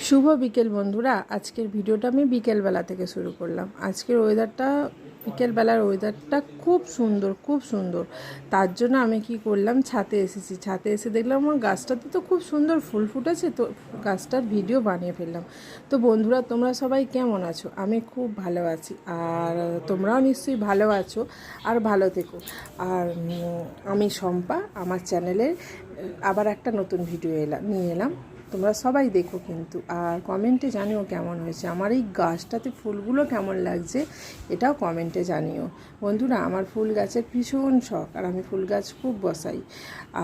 শুভ বিকেল বন্ধুরা। আজকের ভিডিওটা আমি বিকেলবেলা থেকে শুরু করলাম। আজকের ওয়েদারটা, বিকেলবেলার ওয়েদারটা খুব সুন্দর, খুব সুন্দর। তার জন্য আমি কি করলাম, ছাদে এসেছি। ছাদে এসে দেখলাম আমার গাছটাতে তো খুব সুন্দর ফুল ফুটেছে, তো গাছটার ভিডিও বানিয়ে ফেললাম। তো বন্ধুরা, তোমরা সবাই কেমন আছো? আমি খুব ভালো আছি, আর তোমরাও নিশ্চয়ই ভালো আছো, আর ভালো থেকো। আর আমি শম্পা, আমার চ্যানেলের আবার একটা নতুন ভিডিও নিয়ে এলাম। তোমরা সবাই দেখো কিন্তু, আর কমেন্টে জানিও কেমন হয়েছে, আমার এই গাছটাতে ফুলগুলো কেমন লাগছে, এটাও কমেন্টে জানিও বন্ধুরা। আমার ফুল গাছের ভীষণ শখ, আর আমি ফুল গাছ খুব বসাই,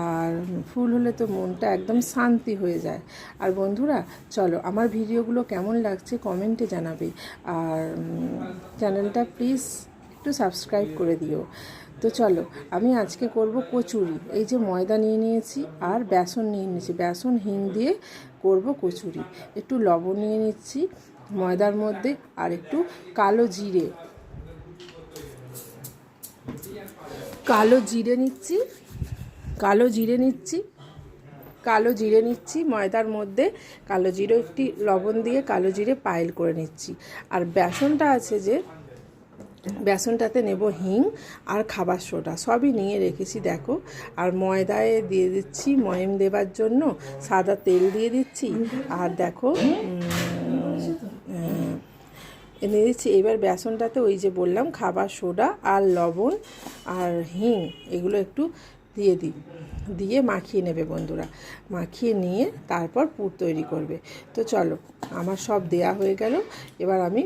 আর ফুল হলে তো মনটা একদম শান্তি হয়ে যায়। আর বন্ধুরা চলো, আমার ভিডিওগুলো কেমন লাগছে কমেন্টে জানাবে, আর চ্যানেলটা প্লিজ একটু সাবস্ক্রাইব করে দিও। তো চলো, আমি আজকে করব কচুরি। এই যে ময়দা নিয়ে নিয়েছি আর বেসন নিয়ে নিয়েছি, বেসন হিং দিয়ে করব কচুরি। একটু লবণ নিয়ে নিচ্ছি ময়দার মধ্যে, আর একটু কালো জিরে নিচ্ছি, কালো জিরে নিচ্ছি ময়দার মধ্যে। কালো জিরে একটি লবণ দিয়ে কালো জিরে পাইল করে নিচ্ছি। আর বেসনটা আছে যে, বেসনটাতে নেব হিং আর খাবার সোডা, সবই নিয়ে রেখেছি দেখো। আর ময়দায় দিয়ে দিচ্ছি ময়ম দেবার জন্য সাদা তেল দিয়ে দিচ্ছি, আর দেখো এনে দিচ্ছি। এবার বেসনটাতে ওই যে বললাম খাবার সোডা আর লবণ আর হিং, এগুলো একটু দিয়ে মাখিয়ে নেবে বন্ধুরা। মাখিয়ে নিয়ে তারপর পুর তৈরি করবে। তো চলো, আমার সব দেয়া হয়ে গেল। এবার আমি,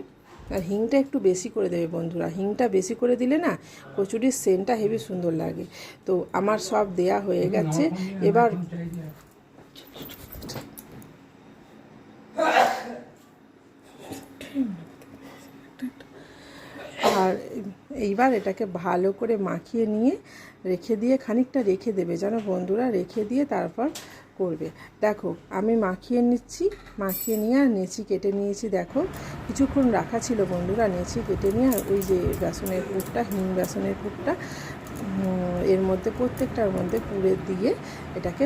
আর হিংটা একটু বেশি করে দেবে বন্ধুরা, হিংটা বেশি করে দিলে না কচুরির সেন্টটা হেবি সুন্দর লাগে। তো আমার সব দেয়া হয়ে গেছে। এবার আর এইবার এটাকে ভালো করে মাখিয়ে নিয়ে খানিকটা রেখে দেবে জানো বন্ধুরা, রেখে দিয়ে তারপর করবে। দেখো আমি মাখিয়ে নিচ্ছি, মাখিয়ে নিয়ে আর নেচি কেটে নিয়েছি। দেখো কিছুক্ষণ রাখা ছিল বন্ধুরা, নেচি কেটে নিয়ে আর ওই যে বেসনের পুরটা, হিং বেসনের পুরটা এর মধ্যে প্রত্যেকটার মধ্যে পুরে দিয়ে এটাকে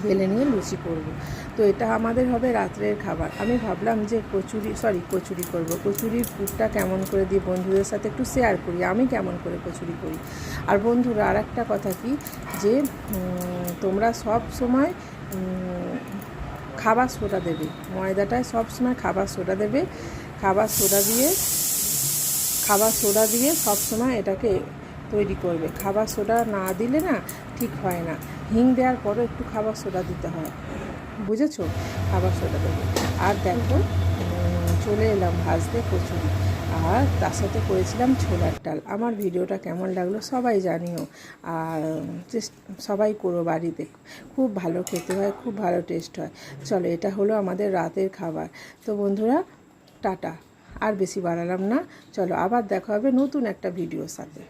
বেলে নিয়ে লুচি করব। তো এটা আমাদের হবে রাত্রের খাবার। আমি ভাবলাম যে কচুরি করব। কচুরির পুরটা কেমন করে দিয়ে বন্ধুদের সাথে একটু শেয়ার করি, আমি কেমন করে কচুরি করি। আর বন্ধুরা আর একটা কথা কি, যে তোমরা সব সময় খাবার সোডা দেবে, ময়দাটায় সব সময় খাবার সোডা দেবে। খাবার সোডা দিয়ে সব সময় এটাকে তৈরি করবে। খাবার সোডা না দিলে না ঠিক হয় না। হিং দেওয়ার পরও একটু খাবার সোডা দিতে হয়, বুঝেছো? খাবার সোডা দেবে। আর দেখো চলে এলাম ভাজতে কচুরি, আর তার সাথে করেছিলাম ছোলার ডাল। আমার ভিডিওটা কেমন লাগলো সবাই জানিও, আর সবাই করো বাড়িতে, খুব ভালো খেতে হয়, খুব ভালো টেস্ট হয়। চলো, এটা হলো আমাদের রাতের খাবার। তো বন্ধুরা টাটা, আর বেশি বাড়ালাম না। চলো, আবার দেখা হবে নতুন একটা ভিডিওর সাথে।